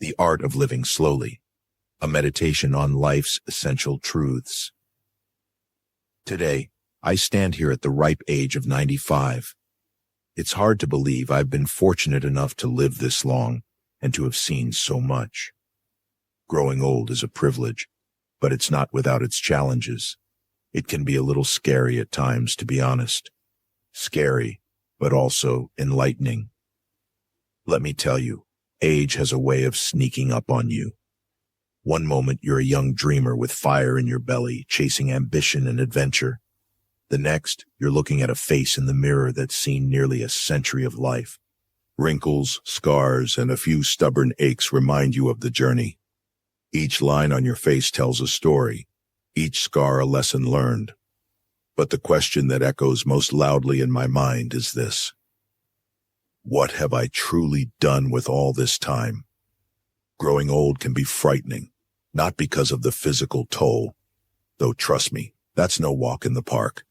The Art of Living Slowly, a meditation on life's essential truths. Today, I stand here at the ripe age of 95. It's hard to believe I've been fortunate enough to live this long and to have seen so much. Growing old is a privilege, but it's not without its challenges. It can be a little scary at times, to be honest. Scary, but also enlightening. Let me tell you, age has a way of sneaking up on you. One moment you're a young dreamer with fire in your belly, chasing ambition and adventure. The next, you're looking at a face in the mirror that's seen nearly a century of life. Wrinkles, scars, and a few stubborn aches remind you of the journey. Each line on your face tells a story, each scar a lesson learned. But the question that echoes most loudly in my mind is this: what have I truly done with all this time? Growing old can be frightening, not because of the physical toll, though trust me, that's no walk in the park,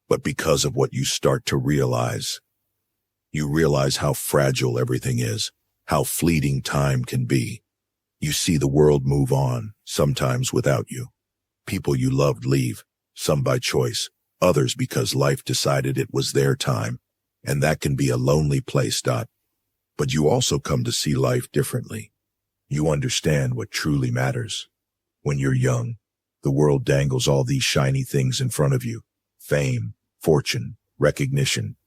but because of what you start to realize. You realize how fragile everything is, how fleeting time can be. You see the world move on, sometimes without you. People you loved leave, some by choice, others because life decided it was their time, and that can be a lonely place. But you also come to see life differently. You understand what truly matters. When you're young, the world dangles all these shiny things in front of you: fame, fortune, recognition,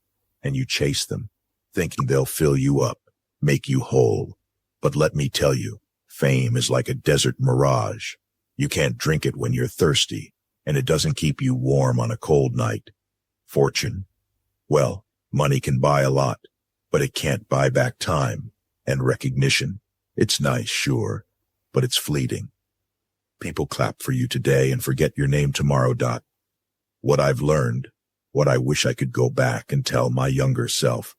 and you chase them, thinking they'll fill you up, make you whole. But let me tell you, fame is like a desert mirage. You can't drink it when you're thirsty, and it doesn't keep you warm on a cold night. Fortune, well, money can buy a lot, but it can't buy back time. And recognition, it's nice, sure, but it's fleeting. People clap for you today and forget your name tomorrow. What I've learned, what I wish I could go back and tell my younger self,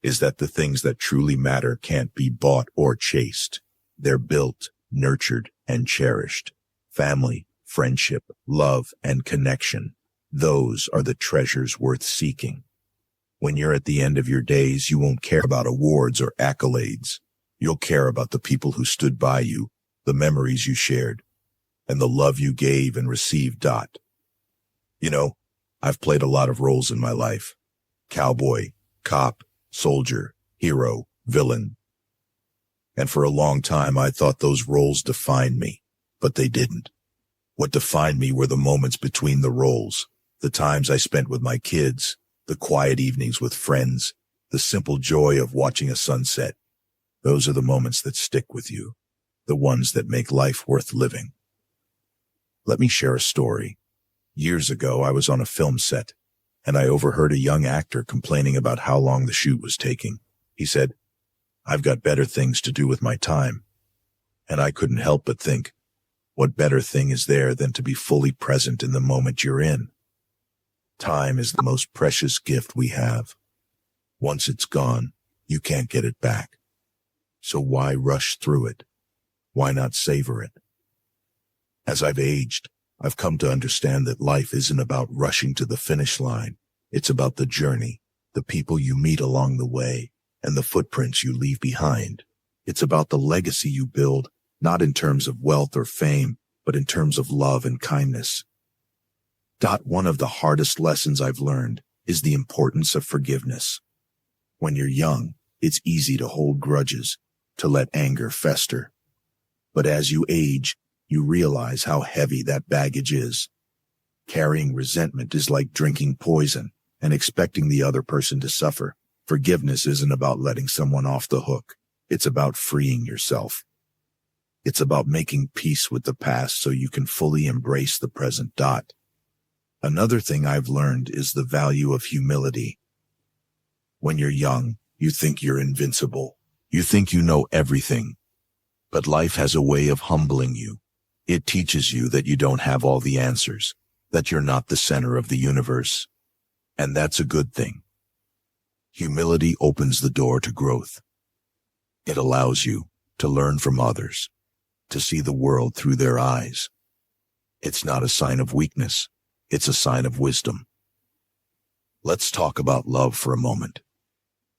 is that the things that truly matter can't be bought or chased. They're built, nurtured, and cherished. Family, friendship, love, and connection. Those are the treasures worth seeking. When you're at the end of your days, you won't care about awards or accolades. You'll care about the people who stood by you, the memories you shared, and the love you gave and received. You know, I've played a lot of roles in my life: cowboy, cop, soldier, hero, villain. And for a long time, I thought those roles defined me, but they didn't. What defined me were the moments between the roles, the times I spent with my kids, the quiet evenings with friends, the simple joy of watching a sunset. Those are the moments that stick with you, the ones that make life worth living. Let me share a story. Years ago, I was on a film set, and I overheard a young actor complaining about how long the shoot was taking. He said, "I've got better things to do with my time." And I couldn't help but think, what better thing is there than to be fully present in the moment you're in? Time is the most precious gift we have. Once it's gone, you can't get it back. So why rush through it? Why not savor it? As I've aged, I've come to understand that life isn't about rushing to the finish line. It's about the journey, the people you meet along the way, and the footprints you leave behind. It's about the legacy you build, not in terms of wealth or fame, but in terms of love and kindness. One of the hardest lessons I've learned is the importance of forgiveness. When you're young, it's easy to hold grudges, to let anger fester. But as you age, you realize how heavy that baggage is. Carrying resentment is like drinking poison and expecting the other person to suffer. Forgiveness isn't about letting someone off the hook. It's about freeing yourself. It's about making peace with the past so you can fully embrace the present. Another thing I've learned is the value of humility. When you're young, you think you're invincible. You think you know everything. But life has a way of humbling you. It teaches you that you don't have all the answers, that you're not the center of the universe. And that's a good thing. Humility opens the door to growth. It allows you to learn from others, to see the world through their eyes. It's not a sign of weakness. It's a sign of wisdom. Let's talk about love for a moment.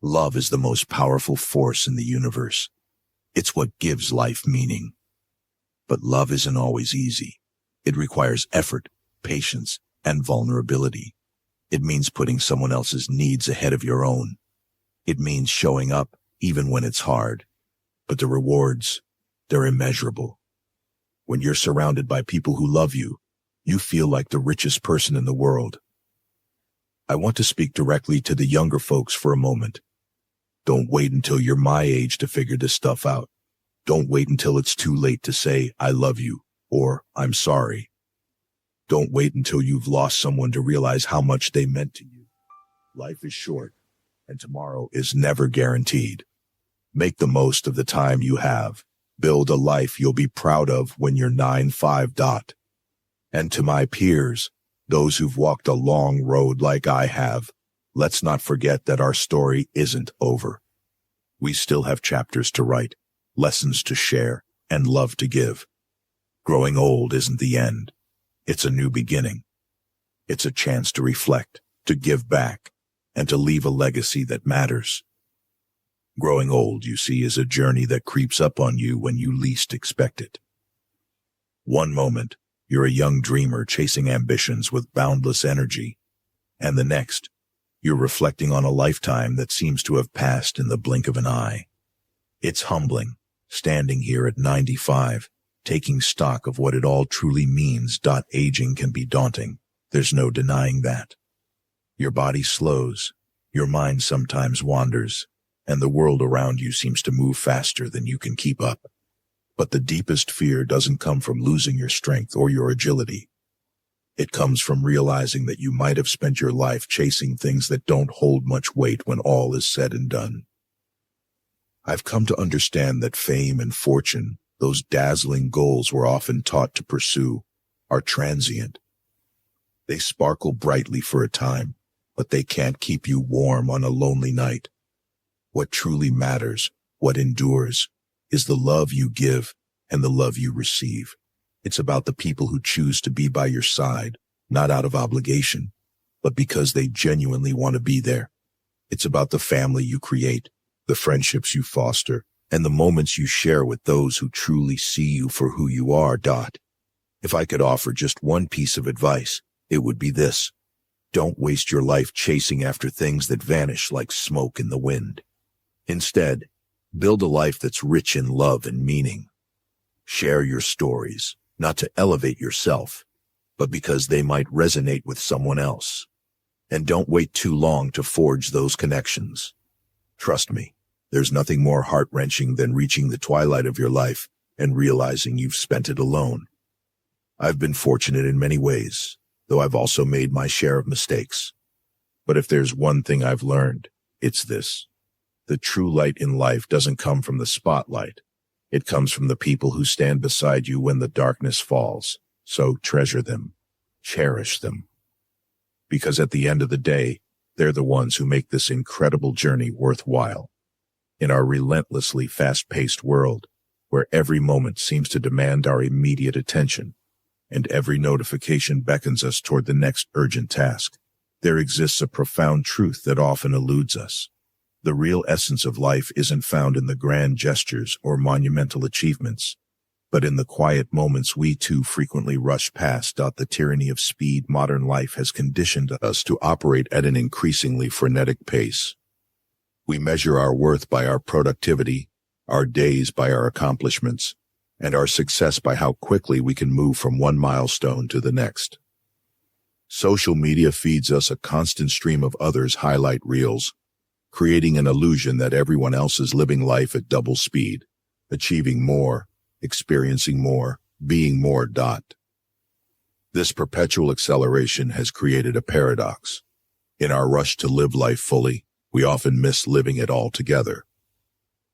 Love is the most powerful force in the universe. It's what gives life meaning. But love isn't always easy. It requires effort, patience, and vulnerability. It means putting someone else's needs ahead of your own. It means showing up even when it's hard. But the rewards, they're immeasurable. When you're surrounded by people who love you, you feel like the richest person in the world. I want to speak directly to the younger folks for a moment. Don't wait until you're my age to figure this stuff out. Don't wait until it's too late to say, I love you, or I'm sorry. Don't wait until you've lost someone to realize how much they meant to you. Life is short, and tomorrow is never guaranteed. Make the most of the time you have. Build a life you'll be proud of when you're 9-5. And to my peers, those who've walked a long road like I have, let's not forget that our story isn't over. We still have chapters to write, lessons to share, and love to give. Growing old isn't the end. It's a new beginning. It's a chance to reflect, to give back, and to leave a legacy that matters. Growing old, you see, is a journey that creeps up on you when you least expect it. One moment, you're a young dreamer chasing ambitions with boundless energy, and the next, you're reflecting on a lifetime that seems to have passed in the blink of an eye. It's humbling, standing here at 95, taking stock of what it all truly means. Aging can be daunting. There's no denying that. Your body slows, your mind sometimes wanders, and the world around you seems to move faster than you can keep up. But the deepest fear doesn't come from losing your strength or your agility. It comes from realizing that you might have spent your life chasing things that don't hold much weight when all is said and done. I've come to understand that fame and fortune, those dazzling goals we're often taught to pursue, are transient. They sparkle brightly for a time, but they can't keep you warm on a lonely night. What truly matters, what endures, is the love you give and the love you receive. It's about the people who choose to be by your side, not out of obligation, but because they genuinely want to be there. It's about the family you create, the friendships you foster, and the moments you share with those who truly see you for who you are. If I could offer just one piece of advice, it would be this. Don't waste your life chasing after things that vanish like smoke in the wind. Instead, build a life that's rich in love and meaning. Share your stories, not to elevate yourself, but because they might resonate with someone else. And don't wait too long to forge those connections. Trust me, there's nothing more heart-wrenching than reaching the twilight of your life and realizing you've spent it alone. I've been fortunate in many ways, though I've also made my share of mistakes. But if there's one thing I've learned, it's this. The true light in life doesn't come from the spotlight. It comes from the people who stand beside you when the darkness falls. So treasure them, cherish them. Because at the end of the day, they're the ones who make this incredible journey worthwhile. In our relentlessly fast-paced world, where every moment seems to demand our immediate attention, and every notification beckons us toward the next urgent task, there exists a profound truth that often eludes us. The real essence of life isn't found in the grand gestures or monumental achievements, but in the quiet moments we too frequently rush past. The tyranny of speed modern life has conditioned us to operate at an increasingly frenetic pace. We measure our worth by our productivity, our days by our accomplishments, and our success by how quickly we can move from one milestone to the next. Social media feeds us a constant stream of others' highlight reels, creating an illusion that everyone else is living life at double speed, achieving more, experiencing more, being more. This perpetual acceleration has created a paradox. In our rush to live life fully, we often miss living it altogether.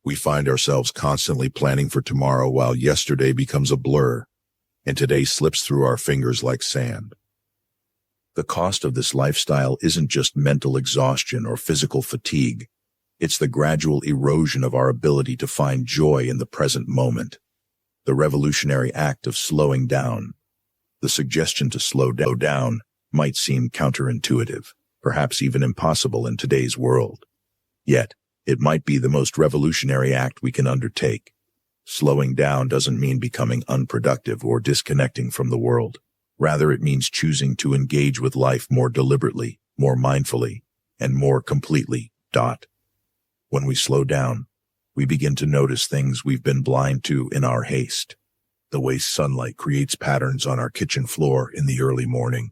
We find ourselves constantly planning for tomorrow while yesterday becomes a blur, and today slips through our fingers like sand. The cost of this lifestyle isn't just mental exhaustion or physical fatigue. It's the gradual erosion of our ability to find joy in the present moment. The revolutionary act of slowing down. The suggestion to slow down might seem counterintuitive, perhaps even impossible in today's world. Yet, it might be the most revolutionary act we can undertake. Slowing down doesn't mean becoming unproductive or disconnecting from the world. Rather, it means choosing to engage with life more deliberately, more mindfully, and more completely. When we slow down, we begin to notice things we've been blind to in our haste. The way sunlight creates patterns on our kitchen floor in the early morning.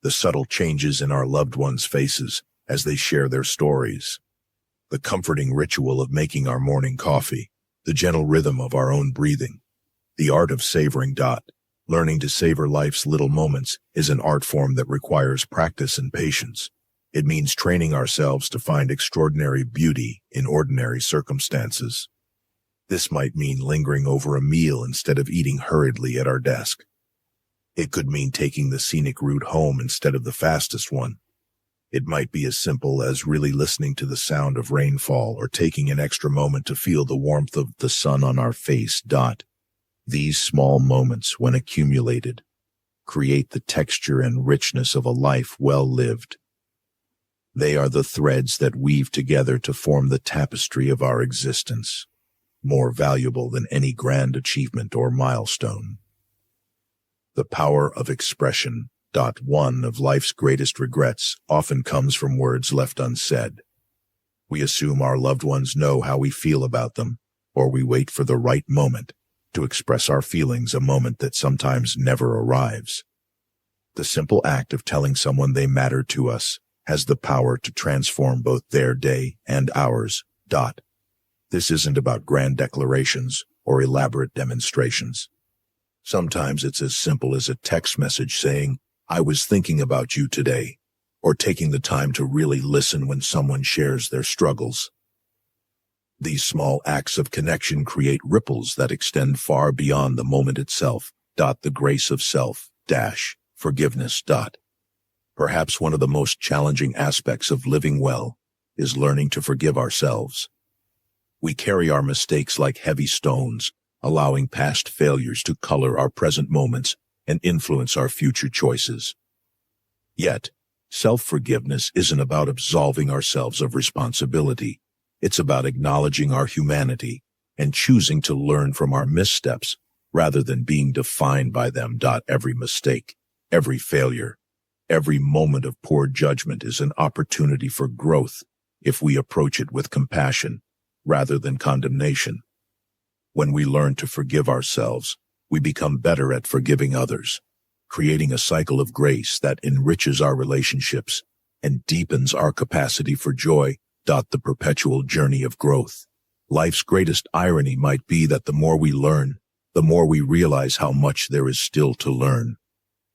The subtle changes in our loved ones' faces as they share their stories. The comforting ritual of making our morning coffee. The gentle rhythm of our own breathing. The art of savoring. Learning to savor life's little moments is an art form that requires practice and patience. It means training ourselves to find extraordinary beauty in ordinary circumstances. This might mean lingering over a meal instead of eating hurriedly at our desk. It could mean taking the scenic route home instead of the fastest one. It might be as simple as really listening to the sound of rainfall or taking an extra moment to feel the warmth of the sun on our face. These small moments, when accumulated, create the texture and richness of a life well lived. They are the threads that weave together to form the tapestry of our existence, more valuable than any grand achievement or milestone. The power of expression. One of life's greatest regrets often comes from words left unsaid. We assume our loved ones know how we feel about them, or we wait for the right moment to express our feelings, a moment that sometimes never arrives. The simple act of telling someone they matter to us has the power to transform both their day and ours. This isn't about grand declarations or elaborate demonstrations. Sometimes it's as simple as a text message saying, "I was thinking about you today," or taking the time to really listen when someone shares their struggles. These small acts of connection create ripples that extend far beyond the moment itself. The grace of self-forgiveness. Perhaps one of the most challenging aspects of living well is learning to forgive ourselves. We carry our mistakes like heavy stones, allowing past failures to color our present moments and influence our future choices. Yet, self-forgiveness isn't about absolving ourselves of responsibility. It's about acknowledging our humanity and choosing to learn from our missteps rather than being defined by them. Every mistake, every failure, every moment of poor judgment is an opportunity for growth if we approach it with compassion rather than condemnation. When we learn to forgive ourselves, we become better at forgiving others, creating a cycle of grace that enriches our relationships and deepens our capacity for joy. The perpetual journey of growth. Life's greatest irony might be that the more we learn, the more we realize how much there is still to learn.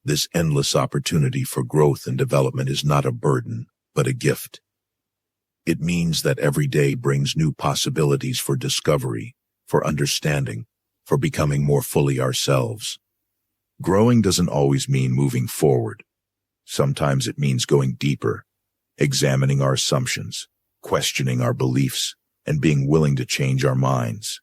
This endless opportunity for growth and development is not a burden, but a gift. It means that every day brings new possibilities for discovery, for understanding, for becoming more fully ourselves. Growing doesn't always mean moving forward. Sometimes it means going deeper, examining our assumptions, questioning our beliefs, and being willing to change our minds.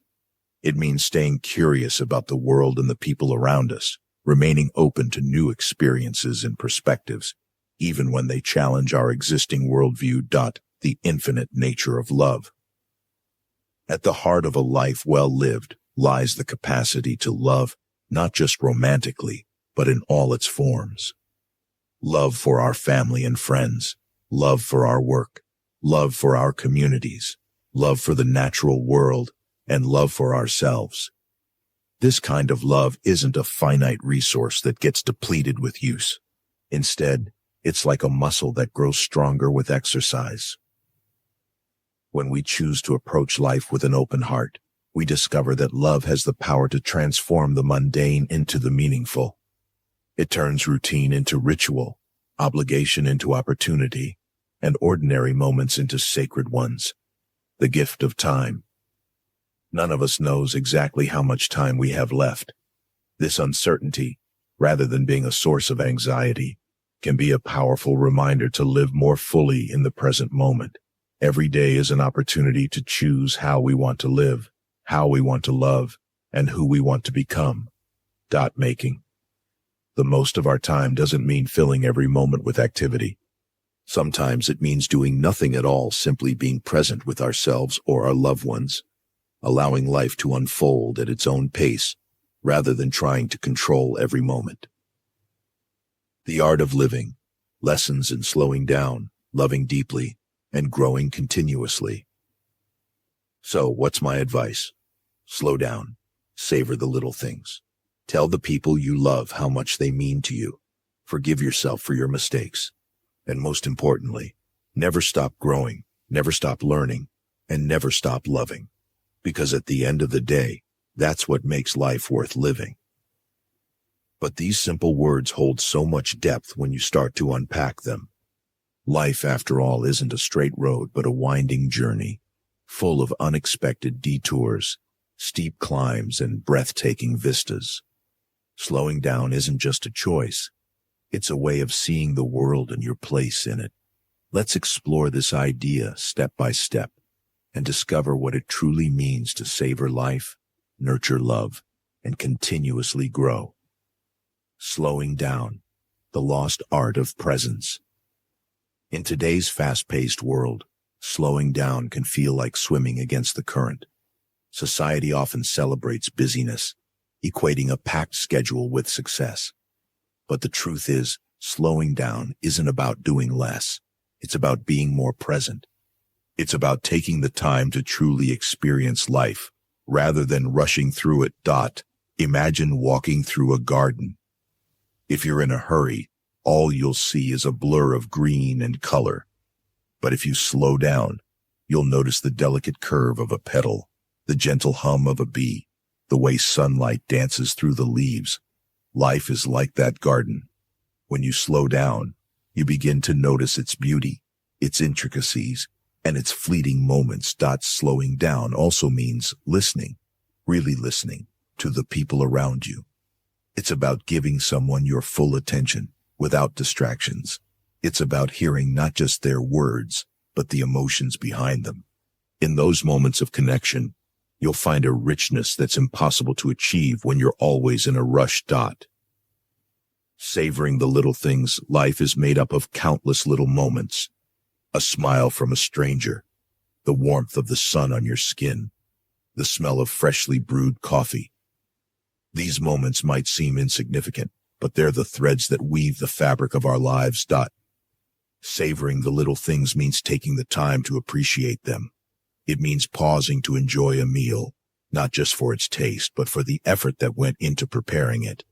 It means staying curious about the world and the people around us, remaining open to new experiences and perspectives, even when they challenge our existing worldview. The infinite nature of love. At the heart of a life well lived lies the capacity to love, not just romantically, but in all its forms. Love for our family and friends, love for our work, love for our communities, love for the natural world, and love for ourselves. This kind of love isn't a finite resource that gets depleted with use. Instead, it's like a muscle that grows stronger with exercise. When we choose to approach life with an open heart, we discover that love has the power to transform the mundane into the meaningful. It turns routine into ritual, obligation into opportunity, and ordinary moments into sacred ones. The gift of time. None of us knows exactly how much time we have left. This uncertainty, rather than being a source of anxiety, can be a powerful reminder to live more fully in the present moment. Every day is an opportunity to choose how we want to live, how we want to love, and who we want to become. Making the most of our time doesn't mean filling every moment with activity. Sometimes it means doing nothing at all, simply being present with ourselves or our loved ones. allowing life to unfold at its own pace rather than trying to control every moment. The art of living, lessons in slowing down, loving deeply, and growing continuously. So, what's my advice? Slow down, savor the little things. Tell the people you love how much they mean to you. Forgive yourself for your mistakes. And most importantly, never stop growing, never stop learning, and never stop loving. Because at the end of the day, that's what makes life worth living. But these simple words hold so much depth when you start to unpack them. Life, after all, isn't a straight road, but a winding journey, full of unexpected detours, steep climbs, and breathtaking vistas. Slowing down isn't just a choice. It's a way of seeing the world and your place in it. Let's explore this idea step by step and discover what it truly means to savor life, nurture love, and continuously grow. Slowing down, the lost art of presence. In today's fast-paced world, slowing down can feel like swimming against the current. Society often celebrates busyness, equating a packed schedule with success. But the truth is, slowing down isn't about doing less. It's about being more present. It's about taking the time to truly experience life, rather than rushing through it. Imagine walking through a garden. If you're in a hurry, all you'll see is a blur of green and color. But if you slow down, you'll notice the delicate curve of a petal, the gentle hum of a bee, the way sunlight dances through the leaves. Life is like that garden. When you slow down, you begin to notice its beauty, its intricacies, and its fleeting moments. Slowing down also means listening, really listening, to the people around you. It's about giving someone your full attention without distractions. It's about hearing not just their words, but the emotions behind them. In those moments of connection, you'll find a richness that's impossible to achieve when you're always in a rush. Savoring the little things. Life is made up of countless little moments. A smile from a stranger, the warmth of the sun on your skin, the smell of freshly brewed coffee. These moments might seem insignificant, but they're the threads that weave the fabric of our lives. Savoring the little things means taking the time to appreciate them. It means pausing to enjoy a meal, not just for its taste, but for the effort that went into preparing it.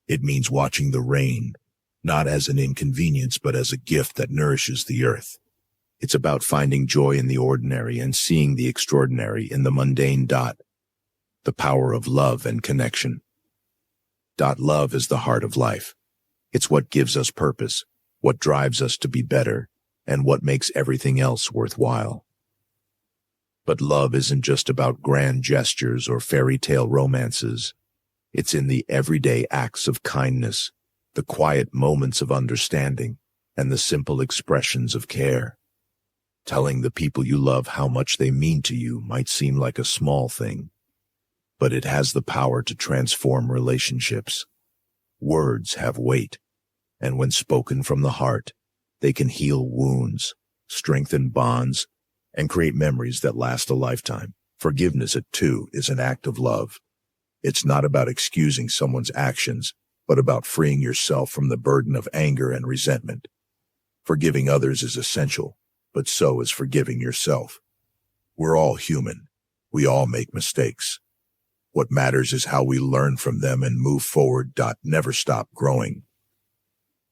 It means watching the rain, not as an inconvenience, but as a gift that nourishes the earth. It's about finding joy in the ordinary and seeing the extraordinary in the mundane. The power of love and connection. Love is the heart of life. It's what gives us purpose, what drives us to be better, and what makes everything else worthwhile. But love isn't just about grand gestures or fairy tale romances. It's in the everyday acts of kindness, the quiet moments of understanding, and the simple expressions of care. Telling the people you love how much they mean to you might seem like a small thing, but it has the power to transform relationships. Words have weight, and when spoken from the heart, they can heal wounds, strengthen bonds, and create memories that last a lifetime. Forgiveness, too, is an act of love. It's not about excusing someone's actions, but about freeing yourself from the burden of anger and resentment. Forgiving others is essential, but so is forgiving yourself. We're all human. We all make mistakes. What matters is how we learn from them and move forward. Never stop growing.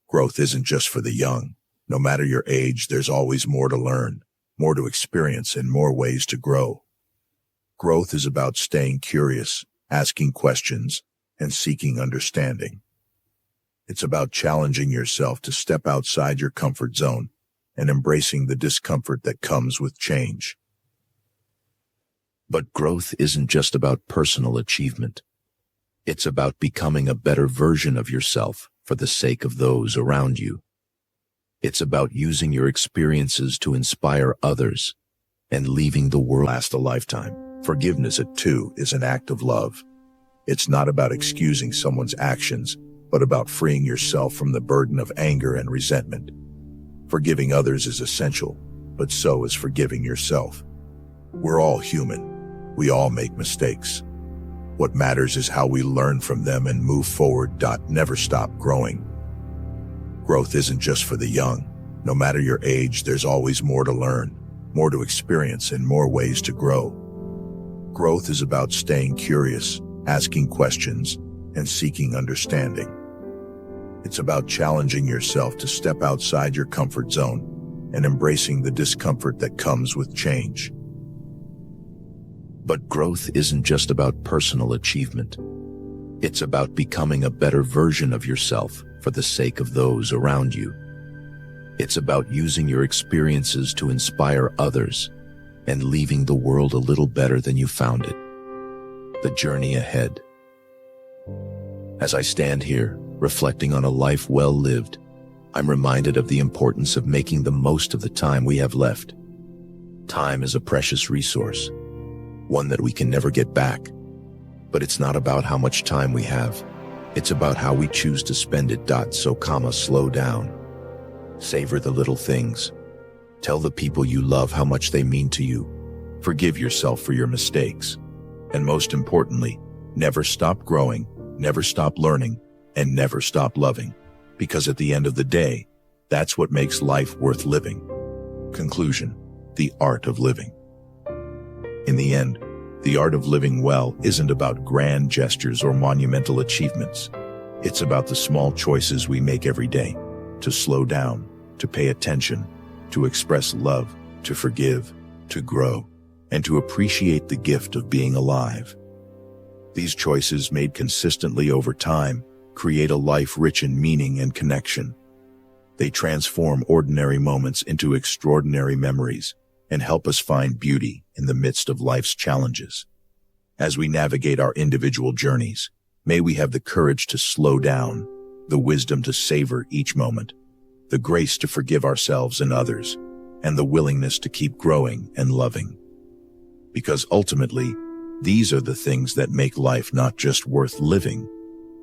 Growth isn't just for the young. No matter your age, there's always more to learn, more to experience, and more ways to grow. Growth is about staying curious, asking questions, and seeking understanding. It's about challenging yourself to step outside your comfort zone and embracing the discomfort that comes with change. But growth isn't just about personal achievement. It's about becoming a better version of yourself for the sake of those around you. It's about using your experiences to inspire others and leaving the world last a lifetime. Forgiveness, too, is an act of love. It's not about excusing someone's actions, but about freeing yourself from the burden of anger and resentment. Forgiving others is essential, but so is forgiving yourself. We're all human. We all make mistakes. What matters is how we learn from them and move forward. Never stop growing. Growth isn't just for the young. No matter your age, there's always more to learn, more to experience, and more ways to grow. Growth is about staying curious, asking questions, and seeking understanding. It's about challenging yourself to step outside your comfort zone and embracing the discomfort that comes with change. But growth isn't just about personal achievement. It's about becoming a better version of yourself for the sake of those around you. It's about using your experiences to inspire others and leaving the world a little better than you found it. The journey ahead. As I stand here, reflecting on a life well lived, I'm reminded of the importance of making the most of the time we have left. Time is a precious resource, one that we can never get back. But it's not about how much time we have. It's about how we choose to spend it. So, slow down. Savor the little things. Tell the people you love how much they mean to you. Forgive yourself for your mistakes. And most importantly, never stop growing, never stop learning, and never stop loving. Because at the end of the day, that's what makes life worth living. Conclusion: the art of living. In the end, the art of living well isn't about grand gestures or monumental achievements. It's about the small choices we make every day: to slow down, to pay attention, to express love, to forgive, to grow, and to appreciate the gift of being alive. These choices, made consistently over time, create a life rich in meaning and connection. They transform ordinary moments into extraordinary memories and help us find beauty in the midst of life's challenges. As we navigate our individual journeys, may we have the courage to slow down, the wisdom to savor each moment, the grace to forgive ourselves and others, and the willingness to keep growing and loving. Because ultimately, these are the things that make life not just worth living,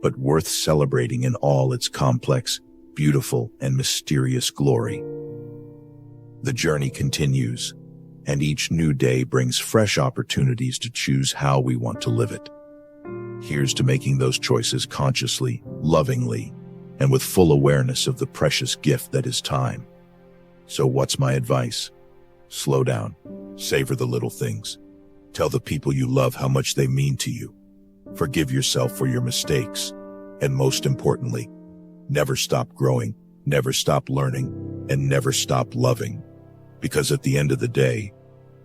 but worth celebrating in all its complex, beautiful, and mysterious glory. The journey continues, and each new day brings fresh opportunities to choose how we want to live it. Here's to making those choices consciously, lovingly, and with full awareness of the precious gift that is time. So what's my advice? Slow down, savor the little things. Tell the people you love how much they mean to you. Forgive yourself for your mistakes. And most importantly, never stop growing, never stop learning, and never stop loving. Because at the end of the day,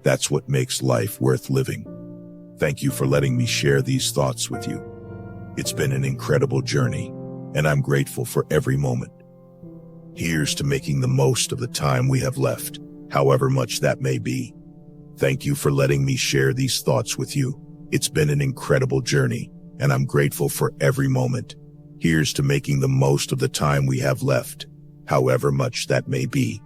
that's what makes life worth living. Thank you for letting me share these thoughts with you. It's been an incredible journey, and I'm grateful for every moment. Here's to making the most of the time we have left, however much that may be. Thank you for letting me share these thoughts with you. It's been an incredible journey, and I'm grateful for every moment. Here's to making the most of the time we have left, however much that may be.